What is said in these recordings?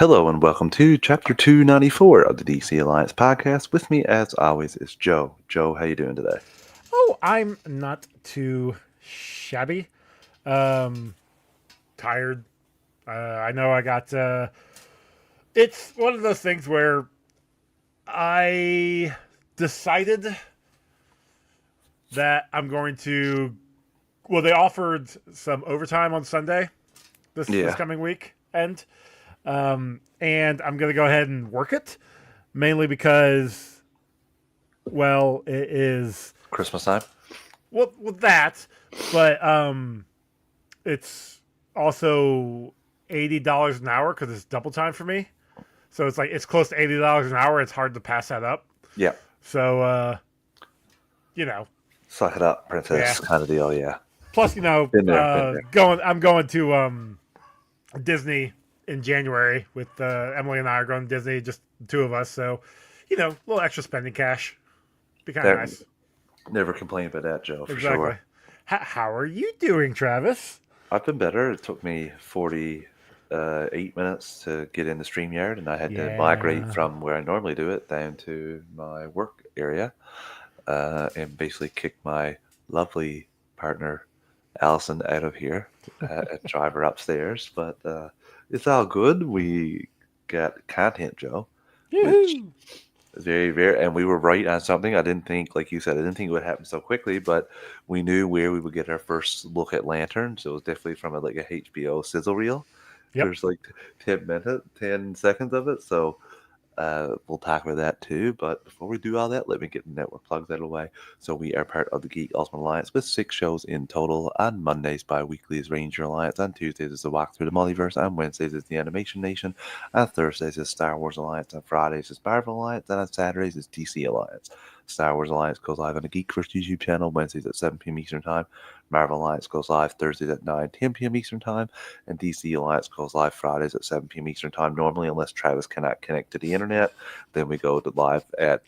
Hello and welcome to Chapter 294 of the DC Alliance podcast. With me, as always, is Joe. Joe, how you doing today? Oh, I'm not too shabby. Um, Tired. I know I got. It's one of those things where I decided that I'm going to. Well, they offered some overtime on Sunday this Yeah, coming week end, and I'm going to go ahead and work it mainly because, well, it is Christmas time. well with that, but it's also $80 an hour because it's double time for me. So it's like it's close to $80 an hour. It's hard to pass that up. Yeah, So you know, suck it up, yeah. princess, kind of deal. Yeah, Plus, been there, been there. I'm going to Disney in January with Emily and I are going to Disney, just the two of us. So, a little extra spending cash. Be kind of That nice. never complain about that, Joe, for Exactly. sure. How are you doing, Travis? I've been better. It took me 48 minutes to get into StreamYard, and I had to migrate Yeah. from where I normally do it down to my work area, and basically kick my lovely partner Allison out of here and drive her upstairs. But it's all good. We got content, Joe, which Yoo-hoo. is very, very, and we were right on something. I didn't think, like you said, I didn't think it would happen so quickly, but we knew where we would get our first look at Lanterns. It was definitely from like a HBO sizzle reel. Yep. There's like 10 seconds of it. So we'll talk about that too. But before we do all that, let me get the network plugs out of the way. So we are part of the Geek Ultimate Alliance with 6 shows in total. On Mondays, bi-weekly is Ranger Alliance. On Tuesdays is the Walk Through the Multiverse. On Wednesdays is the Animation Nation. On Thursdays is Star Wars Alliance. On Fridays is Marvel Alliance. And on Saturdays is DC Alliance. Star Wars Alliance goes live on the GeekVerse YouTube channel Wednesdays at 7 p.m. Eastern Time. Marvel Alliance goes live Thursdays at 10 p.m. Eastern Time. And DC Alliance goes live Fridays at 7 p.m. Eastern Time normally, unless Travis cannot connect to the internet. Then we go to live at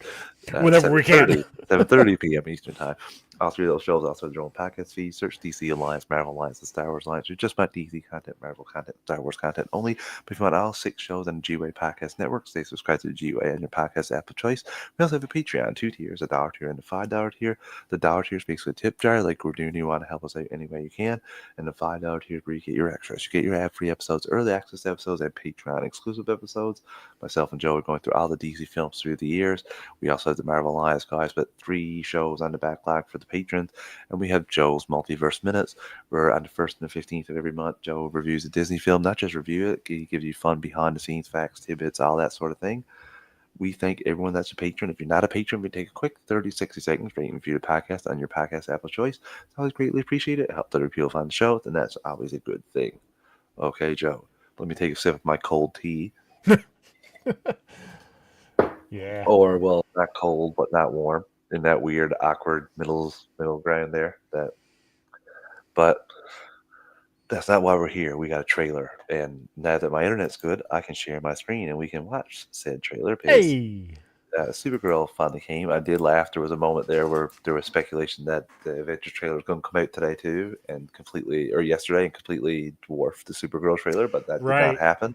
Whenever we can. 7:30 p.m. Eastern Time. All three of those shows also have their own podcast feed. Search DC Alliance, Marvel Alliance, and Star Wars Alliance. You're just about DC content, Marvel content, Star Wars content only. But if you want all 6 shows on the G-Way Podcast Network, stay subscribed to the G-Way on your podcast app of choice. We also have a Patreon, 2 tiers, a $1 tier and a $5 tier. The $1 tier is basically a tip jar, like we're doing. You want to help us out any way you can. And the $5 tier is where you get your extras. You get your ad-free episodes, early access episodes, and Patreon exclusive episodes. Myself and Joe are going through all the DC films through the years. We also have the Marvel Alliance guys, but 3 shows on the backlog for the patrons. And we have Joe's Multiverse Minutes, where on the 1st and the 15th of every month, Joe reviews a Disney film. Not just review it, he gives you fun behind the scenes facts, tidbits, all that sort of thing. We thank everyone that's a patron. If you're not a patron, we take a quick 30, 60 seconds rate and review the podcast on your podcast app of choice. It's always greatly appreciated. It helps other people find the show, and that's always a good thing. Okay, Joe, let me take a sip of my cold tea. Yeah. Or, well, not cold, but not warm. In that weird, awkward middle ground there. But that's not why we're here. We got a trailer, and now that my internet's good, I can share my screen and we can watch said trailer because Hey. Supergirl finally came. I did laugh. There was a moment there where there was speculation that the Avengers trailer was going to come out today too, and yesterday, and completely dwarfed the Supergirl trailer, but that did not Right. happen.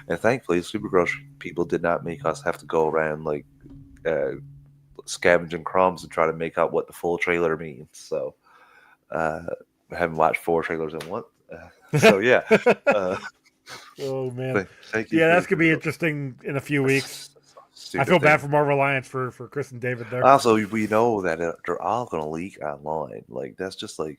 And thankfully, Supergirl people did not make us have to go around like uh, scavenging crumbs and try to make out what the full trailer means. So uh, I haven't watched 4 trailers in one. So yeah, uh, Oh man. thank you Yeah, for that's gonna be interesting in a few weeks. I stupid feel bad thing. for Marvel Alliance for Chris and David there. Also, we know that they're all going to leak online. Like that's just like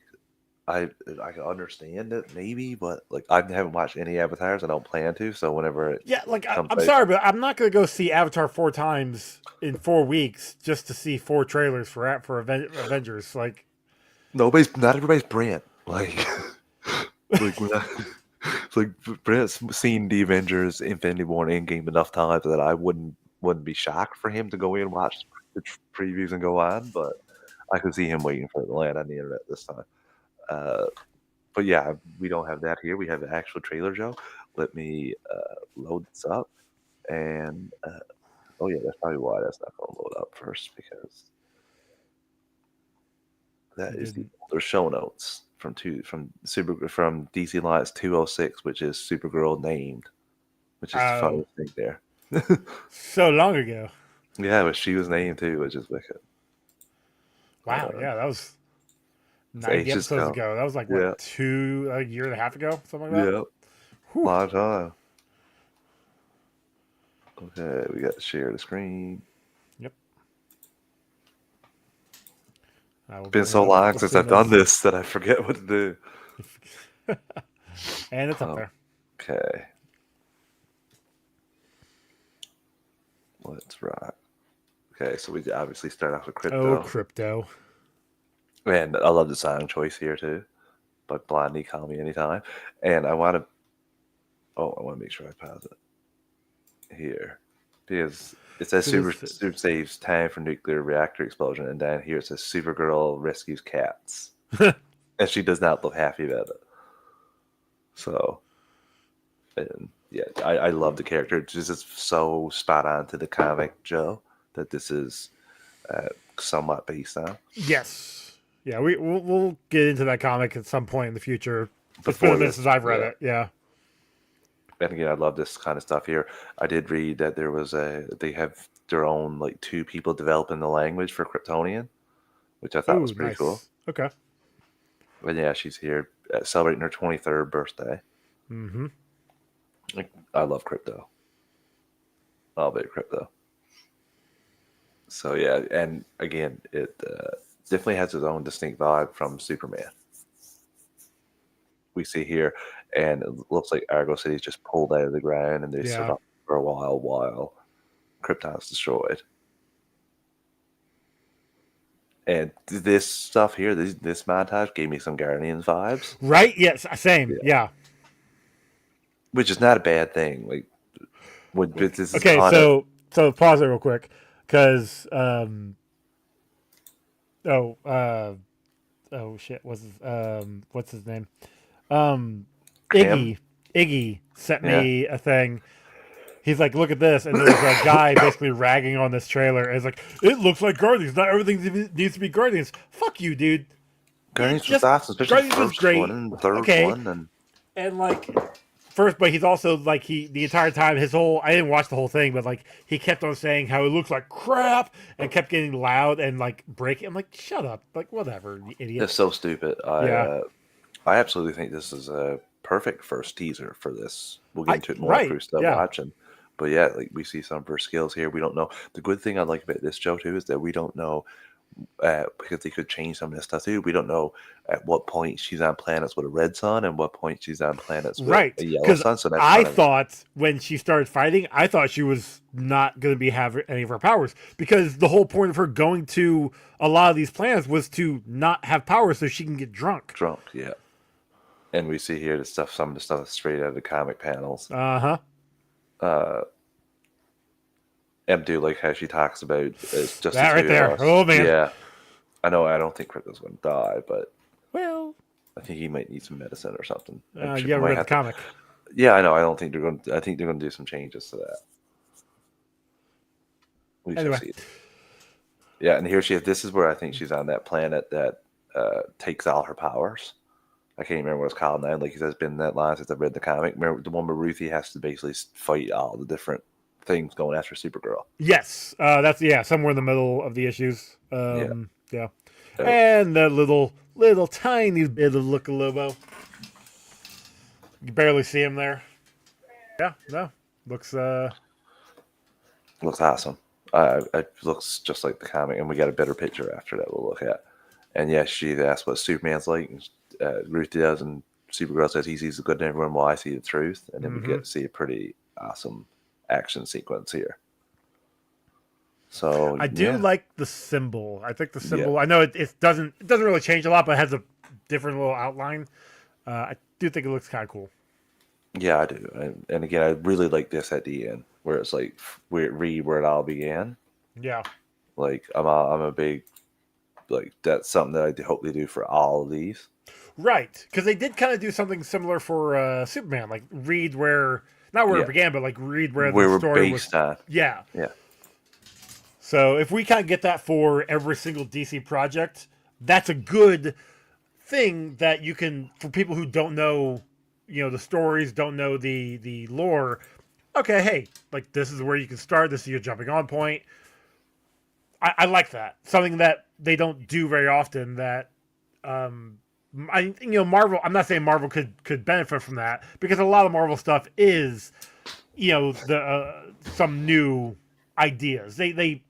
I can understand it maybe, but like I haven't watched any avatars. I don't plan to. So whenever it Yeah, like comes I'm out, sorry, but I'm not gonna go see Avatar 4 times in 4 weeks just to see 4 trailers for Avengers. Like, not everybody's Brent. Like like we're not. It's like Brent's seen the Avengers, Infinity War, and Endgame enough times that I wouldn't be shocked for him to go in and watch the previews and go on, but I could see him waiting for it to land on the internet this time. Uh, but yeah, we don't have that here. We have the actual trailer, Joe. Let me load this up, and oh yeah, that's probably why that's not going to load up first because that it is the didn't. older show notes from DC Alliance 206, which is Supergirl named. which is the Oh, funniest thing there. so long ago. Yeah, but she was named too, which is wicked. Wow, yeah, that was It's 90 ages episodes ago. ago. That was like what, Yeah, a year and a half ago, something like that. yeah, Whew. long time. Okay, we got to share the screen. Yep. I will It's been bring it so up long as since soon I've done as. this that I forget what to do. And it's up there. Okay, let's rock. Okay, so we obviously start off with Oh, crypto, crypto. and I love the song choice here too. But Blondie, call me anytime. And I want to. Oh, I want to make sure I pause it here because it says So this. super saves time for nuclear reactor explosion, and then here it says Supergirl rescues cats, and she does not look happy about it. So, and yeah, I love the character. It's just so spot on to the comic Joe that this is somewhat based on. Yes. Yeah, we'll get into that comic at some point in the future. It's been Before a minute this, since I've read yeah. it. Yeah. And again, I love this kind of stuff here. I did read that they have their own like two people developing the language for Kryptonian, which I thought was Oh, pretty cool. nice. Okay. But yeah, she's here celebrating her 23rd birthday. Mm-hmm. Like, I love crypto. I'll be crypto. So yeah, and again, it definitely has its own distinct vibe from Superman. We see here, and it looks like Argo City's just pulled out of the ground, and they Yeah. survive for a while Krypton's destroyed. And this stuff here, this montage gave me some Guardians vibes, Right? Yes. Same. yeah. Yeah. Which is not a bad thing. Like, this is Okay. kind of So pause it real quick, because oh oh shit, what's his name? him. Iggy sent Yeah, me a thing. He's like, look at this, and there's a guy basically ragging on this trailer. And it's like, it looks like Guardians. Not everything needs to be Guardians. Fuck you, dude. It's Guardians was just awesome, especially the Guardians was first one great. and the third Okay, one, and like first, but he's also like the entire time his whole. I didn't watch the whole thing, but like he kept on saying how it looks like crap and kept getting loud and like breaking. I'm like, shut up, like whatever, you idiot. it's so stupid. Yeah. I absolutely think this is a perfect first teaser for this. We'll get into it more after Right. we start Yeah. watching. But yeah, like we see some of her skills here. We don't know. The good thing I like about this show too is that we don't know because they could change some of this stuff too. We don't know at what point she's on planets with a red sun and what point she's on planets with Right, a yellow because sun. So that's I kind of thought when she started fighting, I thought she was not going to be have any of her powers, because the whole point of her going to a lot of these planets was to not have powers so she can get drunk. drunk. Yeah, and we see here the stuff. Some of the stuff straight out of the comic panels. Uh huh. And do like how she talks about it's just That the right two there. of us. Oh man. Yeah, I know. I don't think Crypto's going to die, but Well, I think he might need some medicine or something. you haven't read the comic. Yeah, I know. I don't think they're going. I think they're going to do some changes to that. We Anyway. shall see. Yeah, and here she is. This is where I think she's on that planet that takes all her powers. I can't even remember what it's called now. Like, it's been that long since I've read the comic. Remember the one where Ruthie has to basically fight all the different things going after Supergirl. Yes, that's somewhere in the middle of the issues. Yeah. Oh. And that little tiny bit of Look Lobo. You barely see him there. Yeah, no, looks Looks awesome. It looks just like the comic, and we got a better picture after that we'll look at. And yes, she asked what Superman's like, and Ruthie does, and Supergirl says he sees the good in everyone while I see the truth, and then we get to see a pretty awesome action sequence here. So I do like the symbol. I think the symbol. I know it doesn't really change a lot, but it has a different little outline. I do think it looks kind of cool. Yeah, I do. And again, I really like this at the end where it's like read where it all began. Yeah. Like I'm a big like that's something that I hope they do for all of these. Right, because they did kind of do something similar for Superman, like read where not where it began, but like read where the story was. On. Yeah. Yeah. So if we kind of get that for every single DC project, that's a good thing that you can, for people who don't know, the stories, don't know the lore. okay, hey, like this is where you can start. This is your jumping on point. I like that. Something that they don't do very often. That Marvel. I'm not saying Marvel could benefit from that because a lot of Marvel stuff is, the some new ideas. They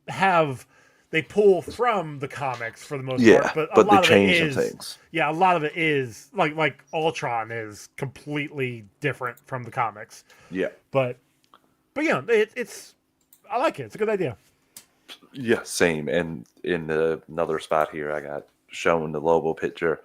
pull from the comics for the most part, Yeah, but a but they lot of it changed some is, things. yeah, a lot of it is like Ultron is completely different from the comics. Yeah. But it's I like it. It's a good idea. Yeah, same. And in another spot here, I got shown the Lobo picture.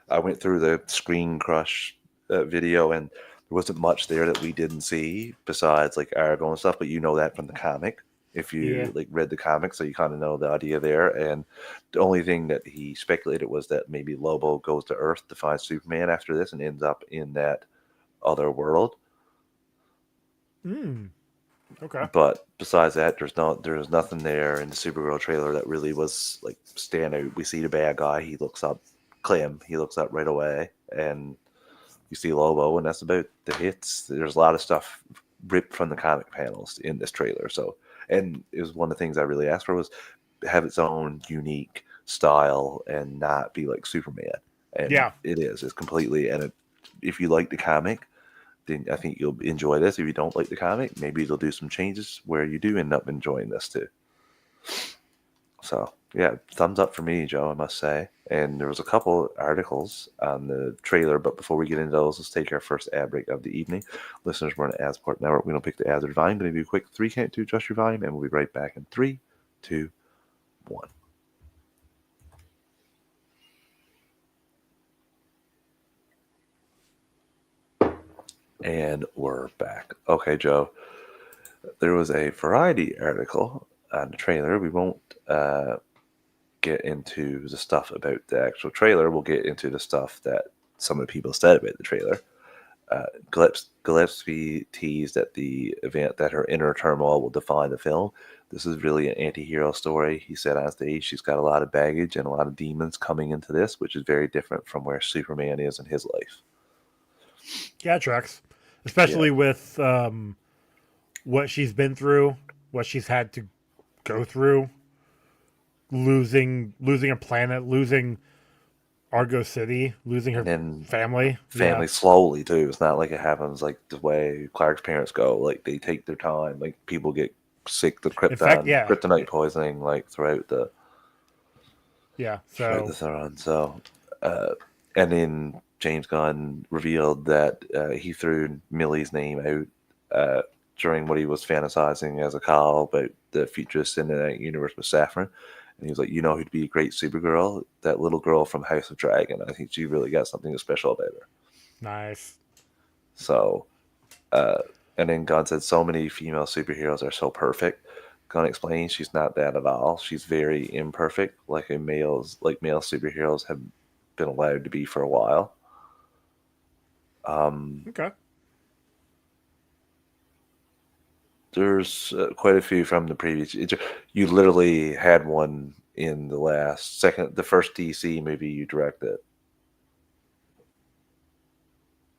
I went through the Screen Crush video, and there wasn't much there that we didn't see besides like Argo and stuff. But you know that from the comic, if Yeah. you like read the comic, so you kind of know the idea there. And the only thing that he speculated was that maybe Lobo goes to Earth to find Superman after this and ends up in that other world. Hmm. Okay. But besides that, there's nothing there in the Supergirl trailer that really was like stand out. We see the bad guy, he looks up, Clem, he looks up right away, and you see Lobo, and that's about the hits. There's a lot of stuff ripped from the comic panels in this trailer. So, and it was one of the things I really asked for was have its own unique style and not be like Superman. And Yeah. it is. It's completely. And if you like the comic, then I think you'll enjoy this. If you don't like the comic, maybe they'll do some changes where you do end up enjoying this too. So yeah, thumbs up for me, Joe, I must say. And there was a couple articles on the trailer, but before we get into those, let's take our first ad break of the evening. Listeners, we're on the Ad Support Network. We don't pick the ads or volume. Going to do a quick 3 count to adjust your volume, and we'll be right back in 3, 2, 1. And we're back. Okay, Joe. There was a Variety article on the trailer. We won't get into the stuff about the actual trailer. We'll get into the stuff that some of the people said about the trailer. Gillespie teased at the event that her inner turmoil will define the film. This is really an anti-hero story. He said on stage she's got a lot of baggage and a lot of demons coming into this, which is very different from where Superman is in his life. Yeah, it tracks. Yeah. Especially with what she's been through, what she's had to go through, losing a planet, losing Argo City, losing And her then family. Yeah. family slowly too. It's not like it happens like the way Clark's parents go. Like they take their time. Like people get sick to In fact, yeah. kryptonite poisoning like Yeah. throughout the So Theron. So, and then James Gunn revealed that he threw Millie's name out during what he was fantasizing as a call about the future cinematic universe with Saffron. And he was like, you know who'd be a great Supergirl? That little girl from House of Dragon. I think she really got something special about her. nice. So, and then Gunn said, so many female superheroes are so perfect. Gunn explains she's not that at all. She's very imperfect, like male superheroes have been allowed to be for a while. Okay. There's quite a few from the previous. You literally had one in the first DC movie you directed.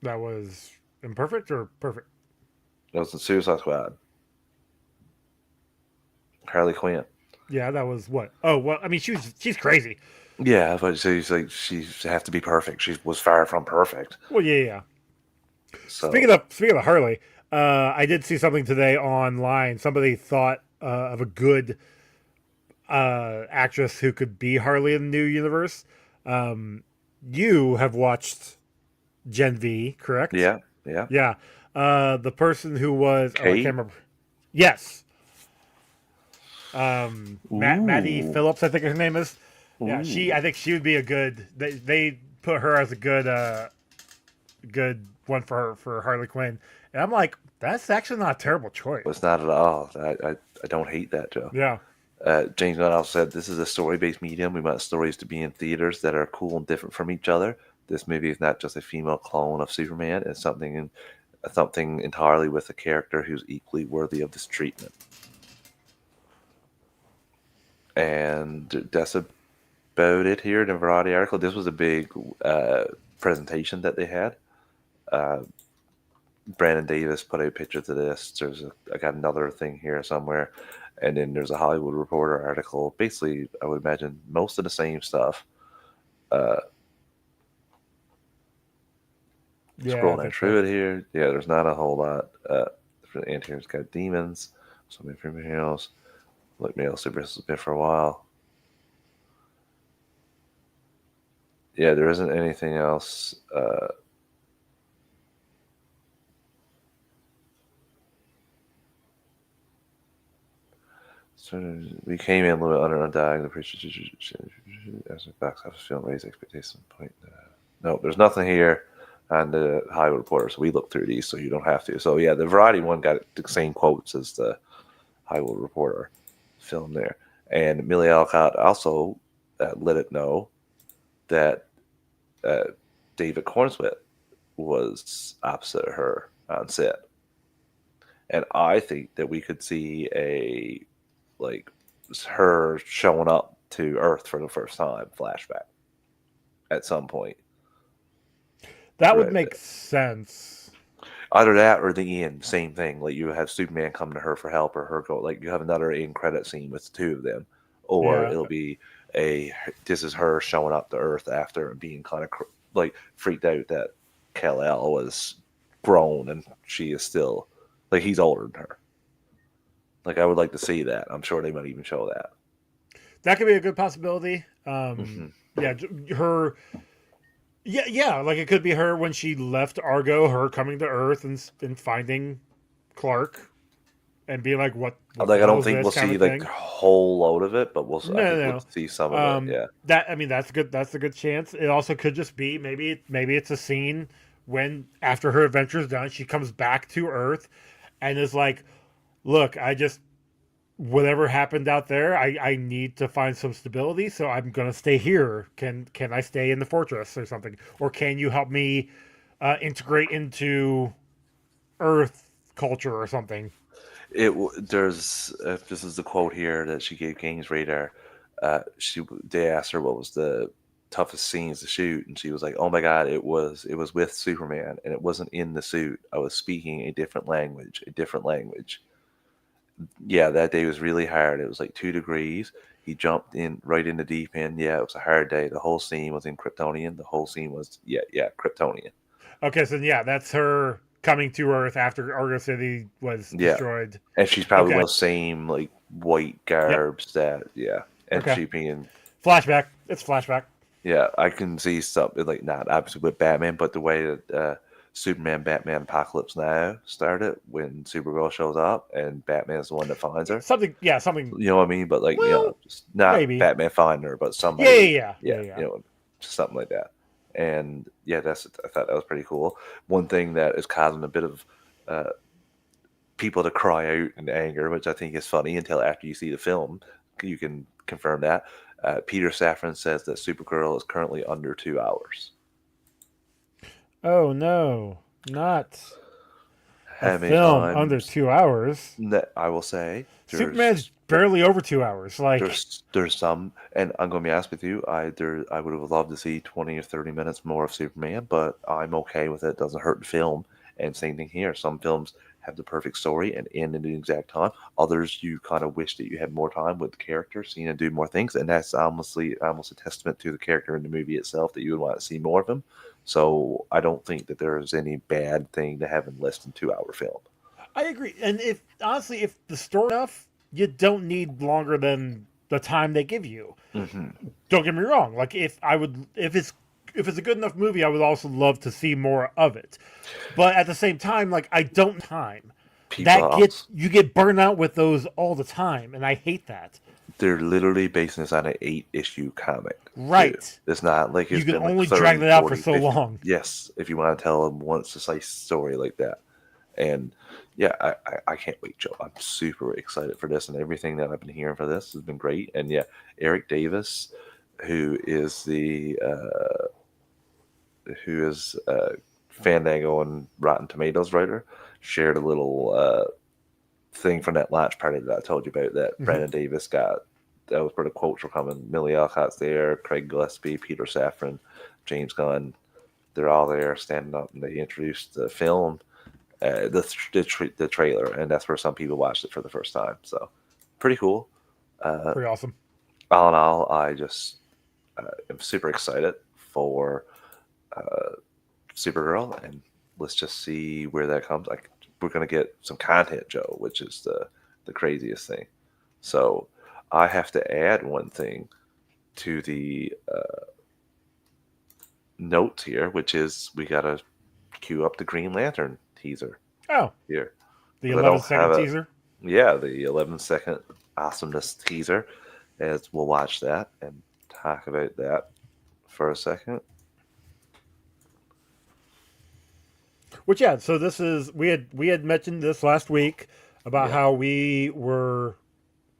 That was imperfect or perfect? That was the Suicide Squad. Harley Quinn. Yeah, that was what? Oh, well, I mean, she's crazy. Yeah, but so like she has to be perfect. She was far from perfect. Well, yeah, yeah. So Speaking of Harley, I did see something today online. Somebody thought of a good actress who could be Harley in the new universe. You have watched Gen V, correct? yeah, yeah. Yeah. The person who was I can't Kate. remember. Yes. Maddie Ooh, Phillips, I think her name is. Yeah, ooh. I think she would be a good. They put her as a good one for her for Harley Quinn, and I'm like, that's actually not a terrible choice. It's not at all. I don't hate that, Joe. Yeah, James Gunn also said this is a story-based medium. We want stories to be in theaters that are cool and different from each other. This movie is not just a female clone of Superman. It's something entirely with a character who's equally worthy of this treatment. And that's about it here in the Variety article. This was a big presentation that they had. Brandon Davis put out pictures of this. I got another thing here somewhere, and then there's a Hollywood Reporter article. Basically, I would imagine most of the same stuff. Yeah, I Scrolling think so. through it here, yeah, there's not a whole lot. For the anterior's got demons, some information else. Like male Superheroes has been for a while. Yeah, there isn't anything else. So we came in a little bit under undiagnosed. As a box office film raised expectations point. No, there's nothing here on the Hollywood Reporter, so we looked through these, so you don't have to. So yeah, the Variety one got the same quotes as the Hollywood Reporter film there, and Millie Alcott also let it know that David Cornswet was opposite of her on set, and I think that we could see a like her showing up to Earth for the first time flashback at some point. That would Right. make sense. Either that or the end, same thing. Like you have Superman come to her for help, or her go. Like you have another end credit scene with the two of them, or Yeah. it'll be this is her showing up to Earth after being kind of like freaked out that Kal-El was grown and she is still like he's older than her. Like I would like to see that. I'm sure they might even show that. That could be a good possibility. Mm-hmm. Yeah, her. Yeah, like it could be her when she left Argo, her coming to Earth and finding Clark and being like, "What Like the I hell don't is think this?" we'll kind see of like thing. a whole load of it, but I No, think no, we'll see some no. of it. Yeah. That I mean, that's good. That's a good chance. It also could just be maybe it's a scene when after her adventure's done, she comes back to Earth and is like, "Look, I just whatever happened out there, I need to find some stability, so I'm gonna stay here. Can I stay in the fortress or something, or can you help me integrate into Earth culture or something?" There's this is the quote here that she gave Games Radar. They asked her what was the toughest scenes to shoot, and she was like, "Oh my god, it was with Superman, and it wasn't in the suit. I was speaking a different language, a different language. Yeah, that day was really hard. It was like 2 degrees. He jumped in right in the deep end. Yeah, it was a hard day. The whole scene was in Kryptonian. The whole scene was Kryptonian. Okay, so yeah, that's her coming to Earth after Argo City was Yeah, destroyed. and she's probably Okay, one of the same like white yep. garbs that and Okay, she being flashback. It's flashback. I can see something like not obviously with Batman, but the way that Superman, Batman, Apocalypse Now started when Supergirl shows up and Batman's the one that finds her. Something. Yeah, something. You know what I mean? But like Well, just not maybe. Batman finding her, but Yeah, yeah, somebody, yeah, yeah, yeah. just something like that. And yeah, I thought that was pretty cool. One thing that is causing a bit of uh, people to cry out in anger, which I think is funny until after you see the film, you can confirm that. Peter Safran says that Supergirl is currently under 2 hours. Oh no, not a How many film under times 2 hours. that I will say Superman's barely over 2 hours. Like, there's some, and I'm going to be honest with you, I would have loved to see 20 or 30 minutes more of Superman, but I'm okay with it. It doesn't hurt the film. And same thing here. Some films have the perfect story and end in the exact time. Others, you kind of wish that you had more time with the character, seeing him do more things, and that's almost a testament to the character in the movie itself that you would want to see more of him. So I don't think that there is any bad thing to having less than 2 hour film. I agree. And if honestly, if the story enough, you don't need longer than the time they give you. Mm-hmm. Don't get me wrong. Like, if it's a good enough movie, I would also love to see more of it. But at the same time, like I don't time. You get burned out with those all the time, and I hate that. They're literally basing this on an 8 issue comic. Right. Too. It's not like you it's can been only like 30, drag that out 40, for so 50. long. Yes, if you want to tell them one precise story like that. And yeah, I can't wait, Joe. I'm super excited for this, and everything that I've been hearing for this has been great. And yeah, Eric Davis, who is Fandango and Rotten Tomatoes writer, shared a little thing from that launch party that I told you about that Brandon Davis got. That was where the quotes were coming. Millie Alcott's there, Craig Gillespie, Peter Safran, James Gunn. They're all there standing up, and they introduced the film. the trailer, and that's where some people watched it for the first time. So pretty cool. Pretty awesome. All in all, I just am super excited for Supergirl, and let's just see where that comes. Like, we're gonna get some content, Joe, which is the craziest thing. So I have to add one thing to the notes here, which is we gotta queue up the Green Lantern teaser Oh, here. the 'Cause I don't 11-second have it. teaser. Yeah, the 11-second awesomeness teaser. As we'll watch that and talk about that for a second. Which yeah, so this is we had mentioned this last week about Yeah. how we were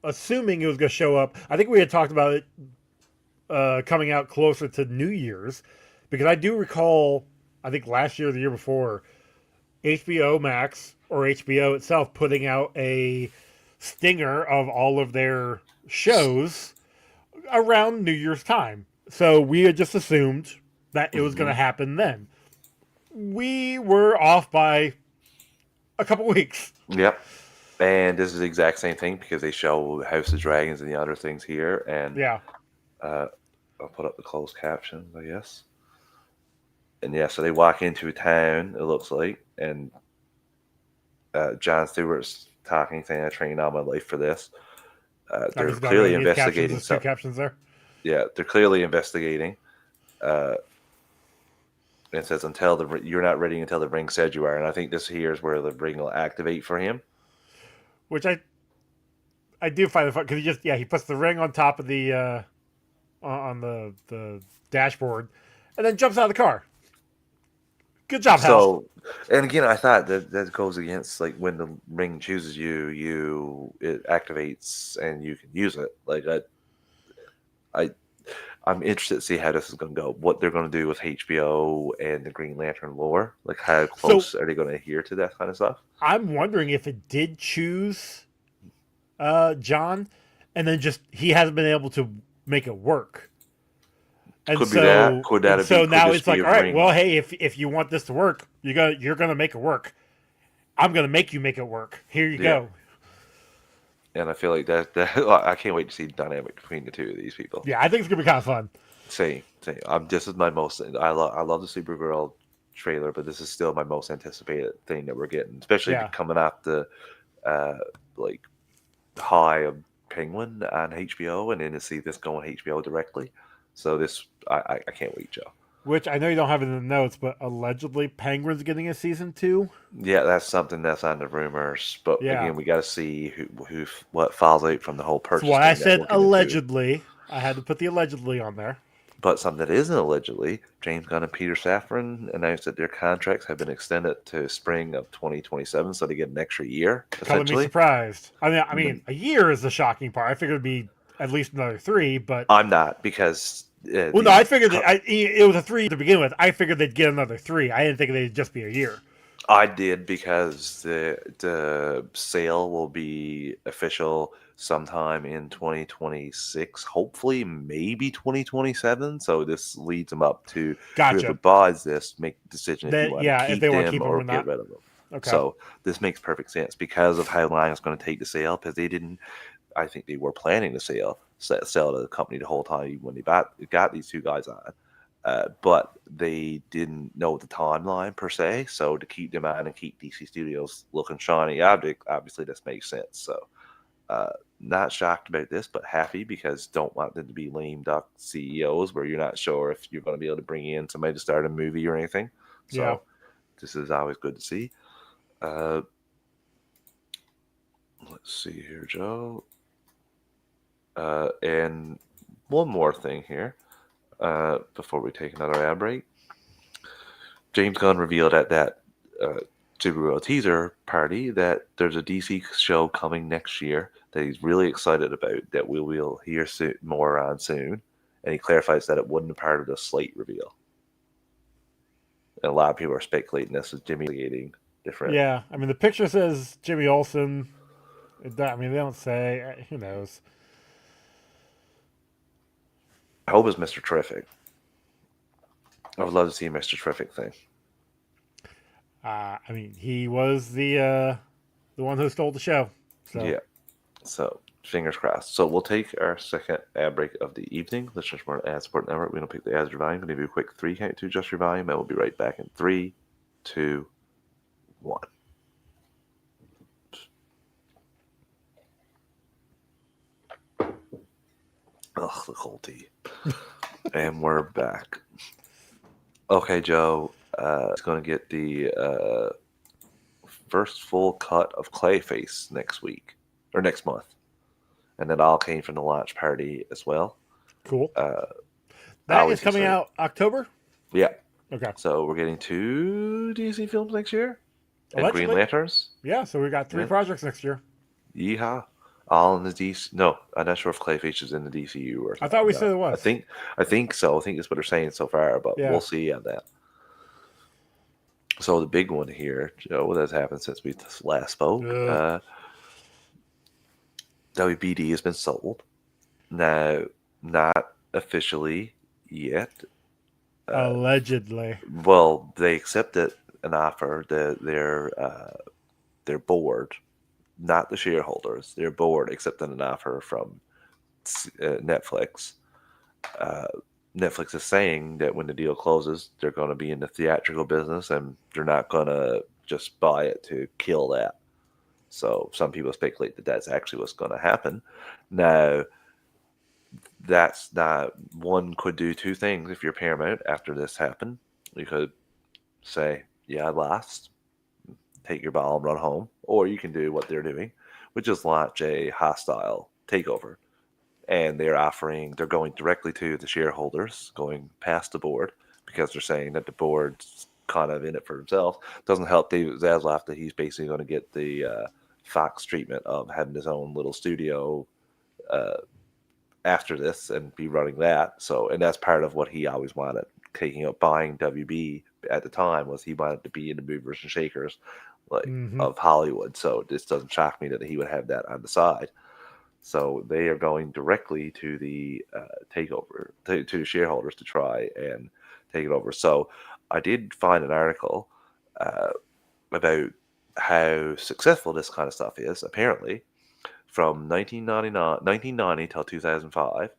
assuming it was going to show up. I think we had talked about it coming out closer to New Year's, because I do recall, I think last year or the year before, HBO Max or HBO itself putting out a stinger of all of their shows around New Year's time. So we had just assumed that it was going to happen then. We were off by a couple weeks. Yep. And this is the exact same thing because they show House of Dragons and the other things here. And Yeah. I'll put up the closed captions, I guess. And yeah, so they walk into a town, it looks like, and John Stewart's talking, saying, "I trained all my life for this." They're clearly investigating There's two captions there. Yeah, they're clearly investigating. And it says, "You're not ready until the ring said you are." And I think this here is where the ring will activate for him. Which I do find it fun because he puts the ring on top of the on the dashboard, and then jumps out of the car. Good job, Hal. So, and again, I thought that goes against, like, when the ring chooses you, it activates and you can use it. Like, I'm interested to see how this is going to go. What they're going to do with HBO and the Green Lantern lore. Like, how close are they going to adhere to that kind of stuff? I'm wondering if it did choose John, and then just he hasn't been able to make it work. And could be that. Now it's like, all right, well, hey, if you want this to work, you're gonna make it work. I'm gonna make you make it work. Here you go. And I feel like that I can't wait to see the dynamic between the two of these people. Yeah, I think it's gonna be kind of fun. Same. This is my most. I love the Supergirl trailer, but this is still my most anticipated thing that we're getting, especially coming off the like high of Penguin on HBO, and then to see this go on HBO directly. So this, I can't wait, Joe. Which I know you don't have in the notes, but allegedly Penguin's getting a season 2. Yeah, that's something that's on the rumors. But again, we got to see what falls out from the whole purchase. That's why I said allegedly. I had to put the allegedly on there. But something that isn't allegedly, James Gunn and Peter Safran announced that their contracts have been extended to spring of 2027, so they get an extra year. Color me surprised. I mean, a year is the shocking part. I figured it'd be at least another 3, but I'm not, because I figured that it was a 3 to begin with. I figured they'd get another 3. I didn't think they'd just be a year. I did, because the sale will be official sometime in 2026, hopefully maybe 2027. So this leads them up to whoever buys this, make the decision if you want to keep them or get rid of them. Okay. So this makes perfect sense because of how long it's going to take to sell. Because I think they were planning to sell to the company the whole time when they got these two guys on. But they didn't know the timeline per se, so to keep them on and keep DC Studios looking shiny obviously this makes sense. So not shocked about this, but happy, because don't want them to be lame duck CEOs where you're not sure if you're going to be able to bring in somebody to start a movie or anything. So this is always good to see. Let's see here, Joe. And one more thing here. Before we take another ad break, James Gunn revealed at that Supergirl teaser party that there's a DC show coming next year that he's really excited about, that we will hear more on soon, and he clarifies that it wasn't a part of the slate reveal. And a lot of people are speculating this is Jimmy getting different. Yeah, I mean the picture says Jimmy Olsen. I mean they don't say. Who knows? I hope it's Mr. Terrific. I would love to see a Mr. Terrific thing. I mean, he was the one who stole the show. So Yeah. So fingers crossed. So we'll take our second ad break of the evening. Let's just run ad support network. We don't pick the ads or volume. We'll give you a quick 3 count to adjust your volume, and we'll be right back in 3, 2, 1. Ugh, the cold tea. And we're back. Okay, Joe. It's going to get the first full cut of Clayface next week or next month, and that all came from the launch party as well. cool. Uh, That is coming out October. Yeah. Okay. So we're getting 2 DC films next year, and Allegedly. Green Lanterns. Yeah. So we got 3 projects next year. Yeehaw! All in the DC. No, I'm not sure if Clayface is in the DCU or. I thought we said it was. I think so. I think that's what they're saying so far, but we'll see on that. So the big one here, Joe, what has happened since we last spoke? WBD has been sold. Now, not officially yet. Allegedly. Well, they accepted an offer. Their board, not the shareholders, their board accepted an offer from Netflix. Netflix is saying that when the deal closes, they're going to be in the theatrical business and they're not going to just buy it to kill that. So some people speculate that that's actually what's going to happen. Now, that's not, one could do 2 things if you're Paramount after this happened. You could say, yeah, I lost, take your ball and run home, or you can do what they're doing, which is launch a hostile takeover. And they're going directly to the shareholders, going past the board, because they're saying that the board's kind of in it for himself. Doesn't help David Zaslav that he's basically going to get the Fox treatment of having his own little studio after this and be running that. So, and that's part of what he always wanted, buying WB at the time, was he wanted to be in the movers and shakers of Hollywood. So this doesn't shock me that he would have that on the side. So they are going directly to the takeover, to the shareholders to try and take it over. So I did find an article about how successful this kind of stuff is. Apparently, from 1990 till 2005,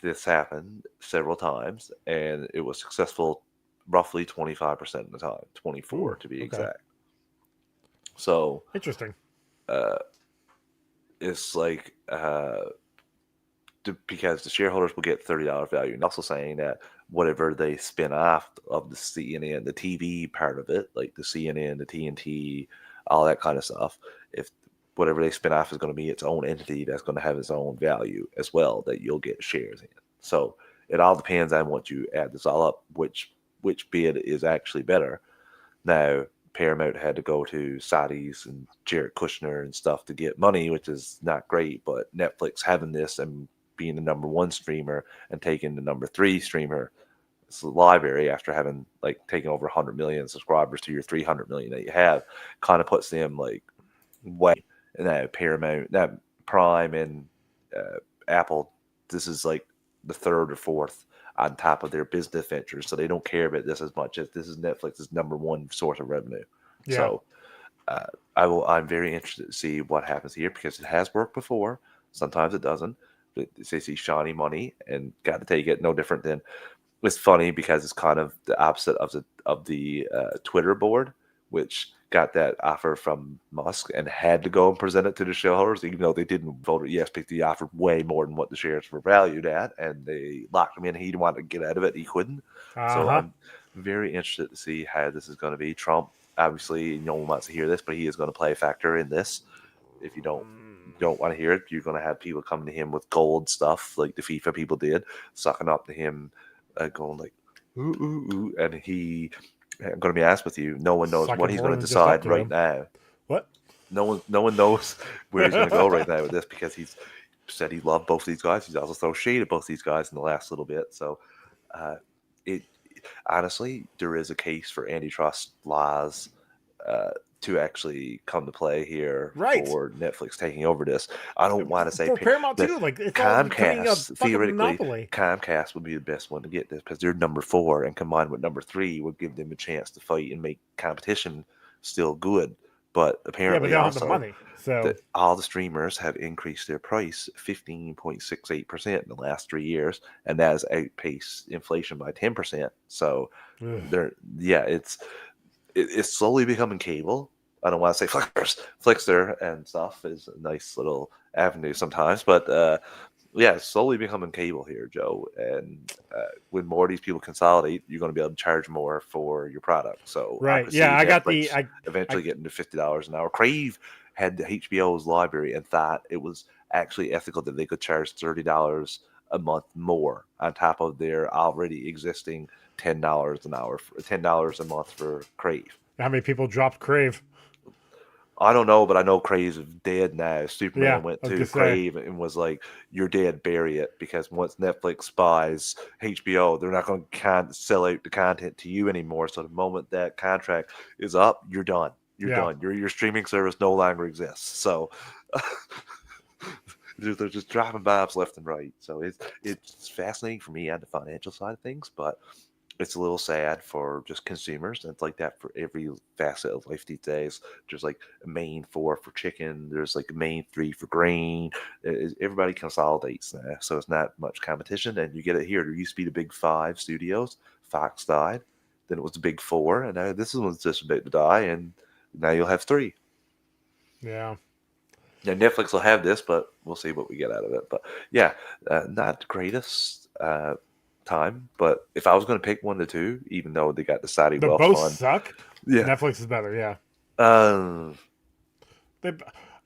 this happened several times, and it was successful roughly 25% of the time, 24 to be exact. So interesting. It's like because the shareholders will get $30 value, and also saying that whatever they spin off of the CNN, the TV part of it, like the CNN, the TNT, all that kind of stuff, if whatever they spin off is going to be its own entity that's going to have its own value as well, that you'll get shares in. So it all depends on what you add this all up, which bid is actually better. Now, Paramount had to go to Saudis and Jared Kushner and stuff to get money, which is not great. But Netflix having this and being the number 1 streamer and taking the number 3 streamer library after having taken over 100 million subscribers to your 300 million that you have, kind of puts them way. And that Paramount, that Prime and Apple, this is the 3rd or 4th on top of their business ventures, so they don't care about this as much as this is Netflix's number 1 source of revenue. Yeah. So I'm very interested to see what happens here, because it has worked before. Sometimes it doesn't. But they see shiny money and got to take it. No different than, it's funny because it's kind of the opposite of the Twitter board, which got that offer from Musk and had to go and present it to the shareholders, even though they didn't vote yes, because he offered way more than what the shares were valued at, and they locked him in. He wanted to get out of it. He couldn't. So I'm very interested to see how this is going to be. Trump, obviously, no one wants to hear this, but he is going to play a factor in this. If you don't want to hear it, you're going to have people coming to him with gold stuff like the FIFA people did, sucking up to him, going ooh, ooh, ooh, and he... I'm going to be honest with you. No one knows what he's going to decide right now. What? No one knows where he's going to go right now with this, because he's said he loved both of these guys. He's also thrown shade at both these guys in the last little bit. So, honestly, there is a case for antitrust laws to actually come to play here Right. for Netflix taking over this. I don't want to say For Paramount too, like it's all becoming a Comcast, fucking theoretically, monopoly. Comcast would be the best one to get this because they're number 4, and combined with number 3 would give them a chance to fight and make competition still good. But Yeah, but they apparently, don't have the also, money. So that all the streamers have increased their price 15.68% in the last 3 years, and that has outpaced inflation by 10%. So ugh. it's slowly becoming cable. I don't want to say Flixster and stuff is a nice little avenue sometimes, but yeah, it's slowly becoming cable here, Joe. And when more of these people consolidate, you're going to be able to charge more for your product. So I Right. could Yeah, see I got Netflix the eventually getting to $50 an hour. Crave had the HBO's library and thought it was actually ethical that they could charge $30 a month more on top of their already existing $10 an hour, for $10 a month for Crave. how many people dropped Crave. I don't know, but I know Crave's dead now. Yeah, Superman went I was to gonna say. Crave and was like, "You're dead, bury it," because once Netflix buys HBO, they're not going to sell out the content to you anymore. So the moment that contract is up, you're done. You're Yeah. done. Your streaming service no longer exists. So they're just dropping bombs left and right. So it's fascinating for me on the financial side of things, but it's a little sad for just consumers. And it's like that for every facet of life these days. There's like a main 4 for chicken. There's like a main 3 for grain. Everybody consolidates now, so it's not much competition. And you get it here. There used to be the big 5 studios. Fox died. Then it was the big 4, and now this one's just about to die. And now you'll have 3. Yeah. Now Netflix will have this, but we'll see what we get out of it. But yeah, not the greatest time. But if I was going to pick one to two, even though they got the Saudi They Wealth both Fund, suck. yeah, Netflix is better. Yeah. They,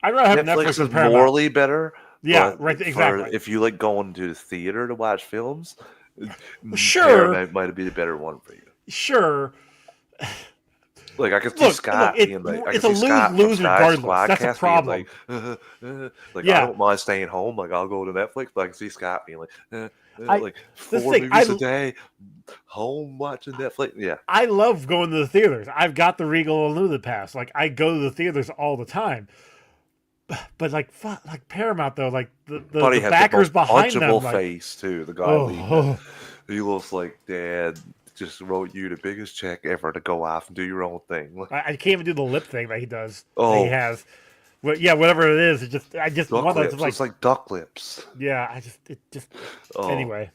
I'd rather have Netflix Netflix is Paramount. morally better. Yeah. But Right. Exactly. if you like going to the theater to watch films, Sure. Paramount might be the better one for you. Sure. Like I could see Scott being like, I it's could a see Scott from lose-lose Sky regardless. That's a Squadcast problem. being like Yeah. I don't mind staying home. Like I'll go to Netflix, but I can see Scott being like, like this 4 thing, movies a day, home watching Netflix. Yeah, I love going to the theaters. I've got the Regal Unlimited pass. Like I go to the theaters all the time. But like Paramount though, like the Buddy has backers the most behind them, punchable like, face too. The guy leading it. oh, He looks like Dad just wrote you the biggest check ever to go off and do your own thing. I can't even do the lip thing that he does. Oh. That he has. But yeah, whatever it is, I just Duck want lips. to like, It's like duck lips. yeah, Oh, anyway.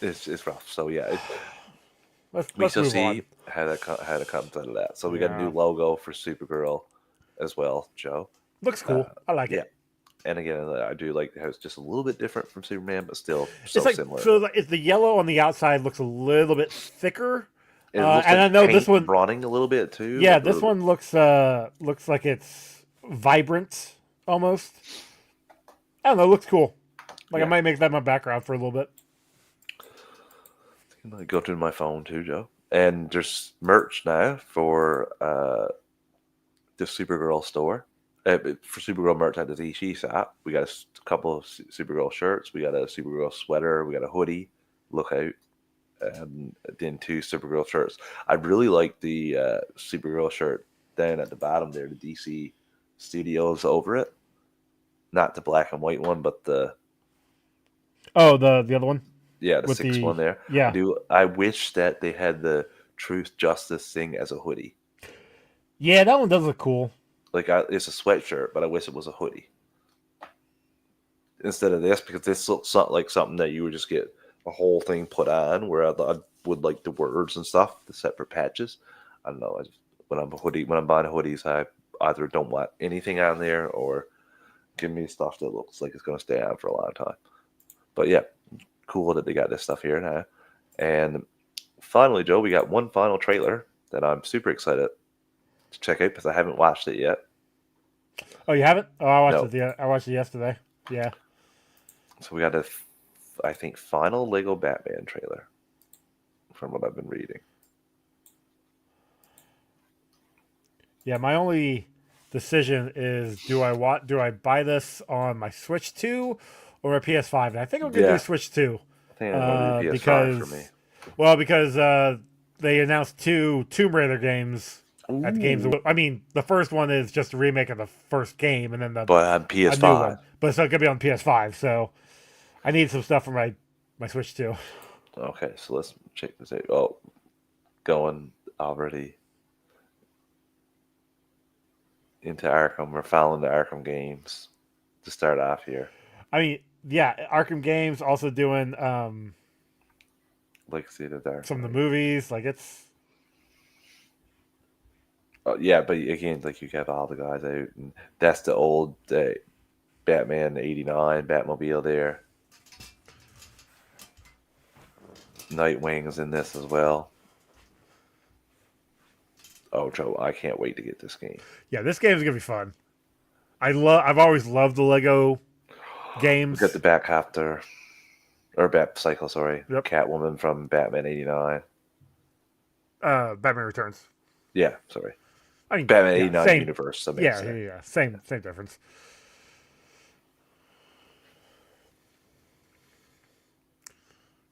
it's rough. So yeah, we Let's shall move see on. how that comes out of that. So we got a new logo for Supergirl as well, Joe. Looks cool. I like Yeah. it. And again, I do like how it's just a little bit different from Superman, but still so It's like similar. so like, it's the yellow on the outside looks a little bit thicker. It looks and like I know this paint one running a little bit too. Yeah, like this one looks like it's vibrant almost. I don't know, it looks cool. Like I might make that my background for a little bit. I go to my phone too, Joe. And there's merch now for the Supergirl store. For Supergirl merch at the DC shop, we got a couple of Supergirl shirts. We got a Supergirl sweater. We got a hoodie. Look out. And then 2 Supergirl shirts. I really like the Supergirl shirt down at the bottom there, the DC Studios over it. Not the black and white one, but the the other one. Yeah, the 6th one there. Yeah. I wish that they had the Truth Justice thing as a hoodie. Yeah, that one does look cool. Like it's a sweatshirt, but I wish it was a hoodie instead of this, because this looks like something that you would just get a whole thing put on. Where I would like the words and stuff, the separate patches. I don't know. When I'm buying hoodies, I either don't want anything on there or give me stuff that looks like it's going to stay on for a long time. But yeah, cool that they got this stuff here now. And finally, Joe, we got one final trailer that I'm super excited to check out because I haven't watched it yet. Oh, you haven't? Oh, I watched it. I watched it yesterday. Yeah. So we got I think, final Lego Batman trailer from what I've been reading. Yeah, my only decision is do I buy this on my Switch 2 or a PS5? And I think I'm gonna do Switch 2. I think I'm gonna do PS5 for me. Well, because they announced 2 Tomb Raider games at the games. Ooh. I mean, the first one is just a remake of the first game, and then But on a new PS5. one. But it's not gonna be on PS5, so I need some stuff for my Switch too. Okay, so let's check this out. Oh, going already into Arkham. We're following the Arkham games to start off here. I mean, yeah, Arkham games also doing Legacy of the Dark some of the Knight. movies. Like it's Yeah, but again, like you have all the guys out, and that's the old Batman '89 Batmobile there. Nightwing's in this as well. Oh, Joe, I can't wait to get this game. yeah, this game is gonna be fun. I've always loved the Lego We games. got the Batcopter, or Bat Cycle, sorry, Yep. Catwoman from Batman '89. Batman Returns. Yeah, sorry, I mean, Batman yeah, '89 same. universe. That makes Yeah, sense. yeah, same difference.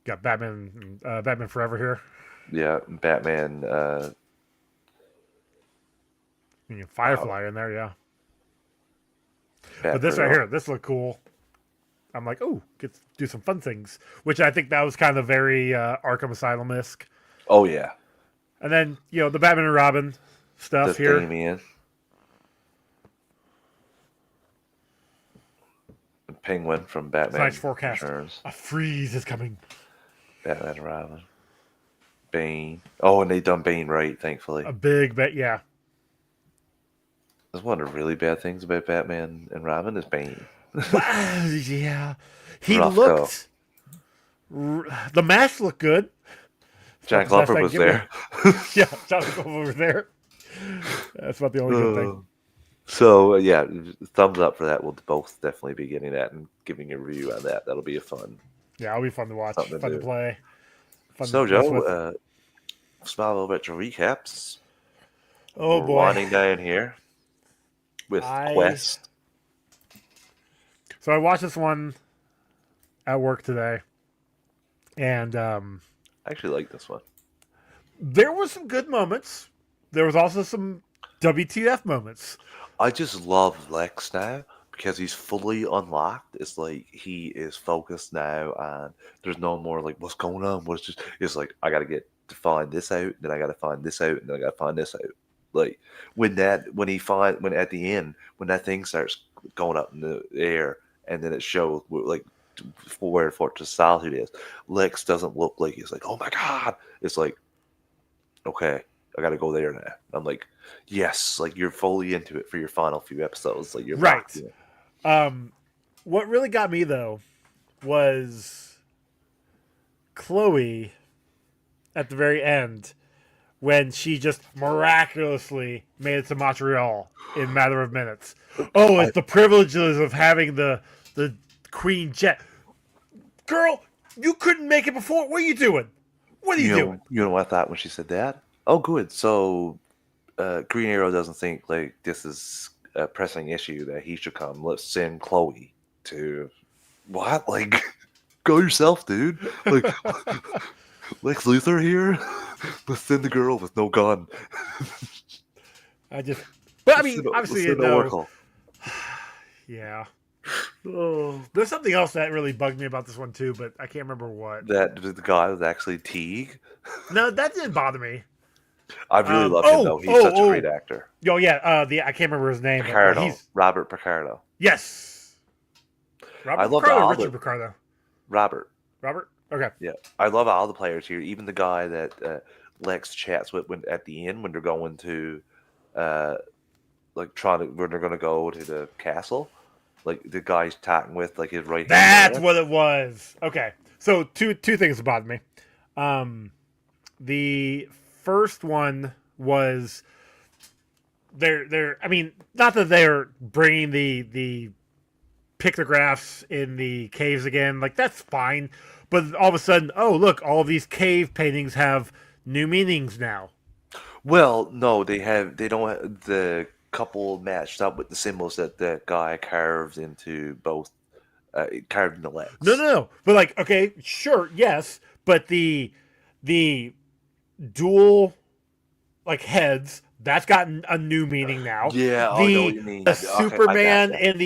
Got Batman Forever here. Yeah, Batman. Firefly in there, yeah. Bat But this right Girl. here, this look cool. I'm like, oh, get to do some fun things, which I think that was kind of very Arkham Asylum-esque. Oh yeah, And then the Batman and Robin stuff the here. Damien. Penguin from Batman Tonight's forecast: Returns. a freeze is coming. Batman and Robin. Bane. Oh, and they done Bane right, thankfully. A big bet, yeah. That's one of the really bad things about Batman and Robin is Bane. Yeah, he Rough looked. The mask looked good. John About the best Glover I was can give there. Yeah, John Glover over there. That's about the only good thing. So yeah, thumbs up for that. We'll both definitely be getting that and giving a review on that. That'll be a fun. Yeah, it'll be fun to watch, Something to fun to do. play, fun So to mess Joe, with. smile a little bit to recaps. Oh We're boy, winding down here with Quest. So I watched this one at work today, and I actually like this one. there were some good moments. There was also some WTF moments. I just love Lex now because he's fully unlocked. It's like he is focused now, and there's no more like what's going on. What's just it's like I gotta get to find this out, then I gotta find this out, and then I gotta find this out. Like when at the end when that thing starts going up in the air, and then it shows like where Fortress Solitude is. Lex doesn't look like he's like oh my god. It's like okay, I gotta go there now. I'm like, yes, like you're fully into it for your final few episodes. Like you're Right. locked in. What really got me though was Chloe at the very end when she just miraculously made it to Montreal in a matter of minutes. Oh, it's the privileges of having the Queen Jet. Girl, you couldn't make it before. What are you doing? What are you doing? You know what I thought when she said that? Oh, good. So Green Arrow doesn't think like this is a pressing issue that he should come. Let's send Chloe to what? Like, go yourself, dude. Like, Lex Luthor here. Let's send the girl with no gun. But I mean, obviously, let's send Oracle. Yeah. Oh. There's something else that really bugged me about this one too, but I can't remember what. That the guy was actually Teague. No, that didn't bother me. I really love him though. He's such a great actor. Oh yeah, I can't remember his name. Picardo, He's Robert Picardo. yes. Robert I love Picardo, all Richard the Picardo. Robert. Robert. Okay. Yeah, I love all the players here. Even the guy that Lex chats with when at the end when they're going to, when they're going to go to the castle, like the guy's talking with like his right hand. That's what it was. Okay. So two things that bothered me. The first one was they're I mean, not that they're bringing the pictographs in the caves again, like that's fine, but all of a sudden, oh look, all these cave paintings have new meanings now. Well, no, they don't have the couple matched up with the symbols that the guy carved into both carved in the legs. No, but like, okay, sure, yes, but the dual like heads, That's gotten a new meaning now. Yeah, I know what you mean. The Okay, I got Superman you. and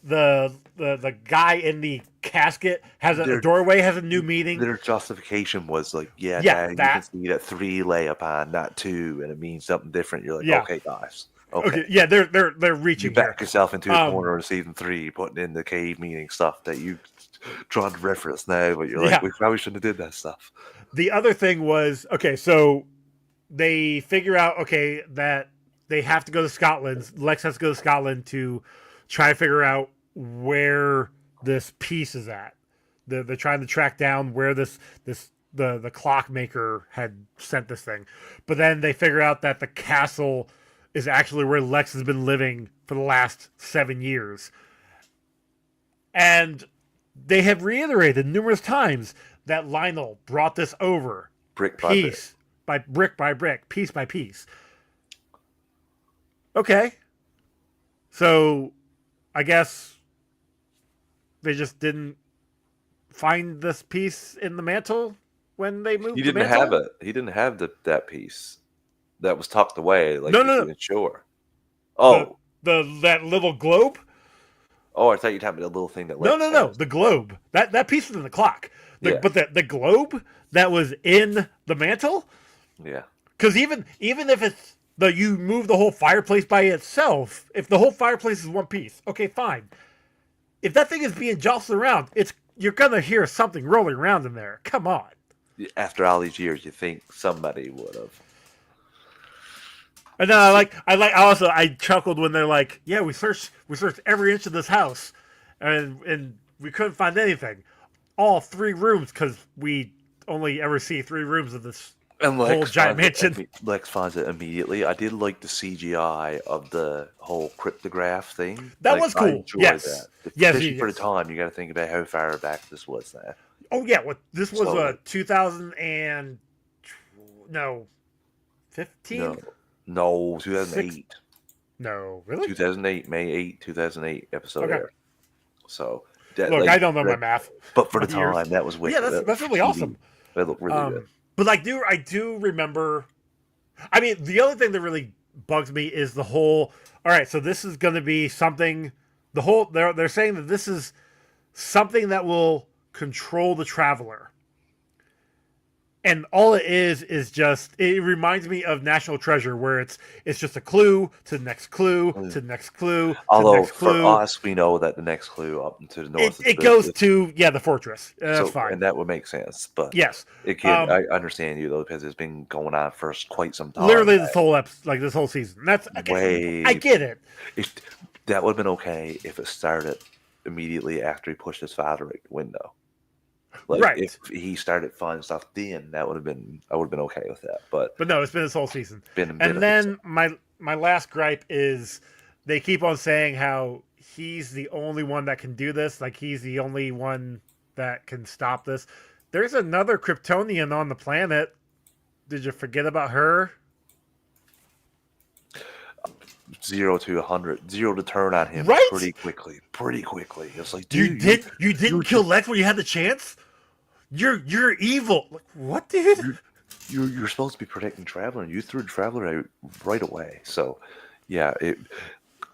the guy in the casket has a Their doorway has a new meaning. their justification was like, yeah, Yeah, Dad, you can that. see that 3 lay upon, not 2, and it means something different. You're like, Yeah. okay, guys, okay. Okay. Yeah, they're You reaching here. back yourself into a Um. corner in season 3, putting in the cave meaning stuff that you trying to reference now, but you're like, Yeah. we probably shouldn't have did that stuff. The other thing was okay. So they figure out that they have to go to Scotland. Lex has to go to Scotland to try to figure out where this piece is at. They're trying to track down where the clockmaker had sent this thing, but then they figure out that the castle is actually where Lex has been living for the last 7 years, and they have reiterated numerous times that Lionel brought this over Brick by brick. piece by brick, piece by piece. Okay. So I guess they just didn't find this piece in the mantle when they moved He the didn't mantle? have it. He didn't have that piece that was tucked away, like No, you no, no. couldn't sure. The Oh, that little globe? oh, I thought you'd have the little thing that No, Lex no, no. has. The globe. That piece was in the clock. Yeah, But the globe that was in the mantle? yeah. Because even if it's you move the whole fireplace by itself, if the whole fireplace is one piece, okay, fine. If that thing is being jostled around, you're gonna hear something rolling around in there. Come on. After all these years, you think somebody would have. And then I chuckled when they're like, yeah, we searched every inch of this house, and we couldn't find anything. All 3 rooms because we only ever see 3 rooms of this And whole giant mansion. Lex finds it immediately. I did like the CGI of the whole cryptograph thing. That Like, was I cool. enjoyed Yes. that. Yes, Especially for the yes. time, you got to think about how far back this was now. Oh yeah, what this was So, 2000 and no, 15? No, 2008. No, really? 2008, May 8, 2008 episode Okay. air. So, that, Look, like, I don't know my math. but for the Years. time, that was wicked. Yeah, that's really awesome. That looked really good. But I do remember. I mean, the other thing that really bugs me is the whole. All right, so this is going to be something. The whole they're saying that this is something that will control the traveler, and all it is just it reminds me of National Treasure, where it's just a clue to the next clue to the next clue to the Although next for clue. us, we know that the next clue up to the north. It goes to the fortress. That's fine. And that would make sense. But Yes. again, I understand you though because it's been going on for quite some time. Literally this whole this whole season. That's Way. I get it. That would have been okay if it started immediately after he pushed his father out the window. Like Right. if he started finding stuff then, I would have been okay with that. But no, it's been this whole season. been a bit And of then my last gripe is they keep on saying how he's the only one that can do this, like he's the only one that can stop this. There's another Kryptonian on the planet. Did you forget about her? 0 to 100, 0 to turn on him Right? pretty quickly. It's like, dude, You didn't kill Lex when you had the chance? You're evil. Like, what, dude? you're supposed to be protecting Traveler, and you threw Traveler out right away. So, yeah,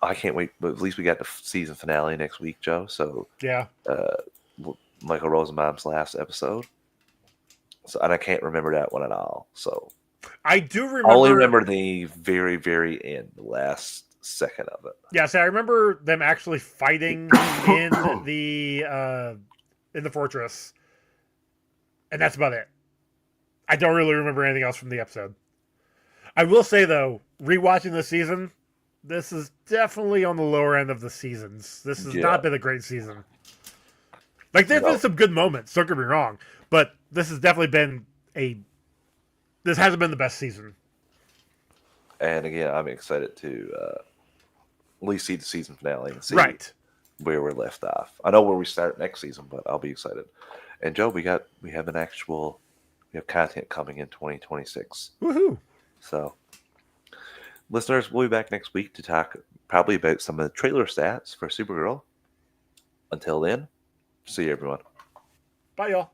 I can't wait. But at least we got the season finale next week, Joe. So, Yeah. Michael Rosenbaum's last episode. So, and I can't remember that one at all. So, I do remember. I only remember the very, very end, the last second of it. Yeah, so I remember them actually fighting in the fortress, and that's about it. I don't really remember anything else from the episode. I will say though, rewatching this season, this is definitely on the lower end of the seasons. This has not been a great season. Like there's been some good moments, don't get me wrong, but this has definitely been this hasn't been the best season. And again, I'm excited to at least see the season finale and see where we're left off. I know where we start next season, but I'll be excited. And Joe, we have content coming in 2026. Woohoo! So, listeners, we'll be back next week to talk probably about some of the trailer stats for Supergirl. Until then, see you everyone. Bye, y'all.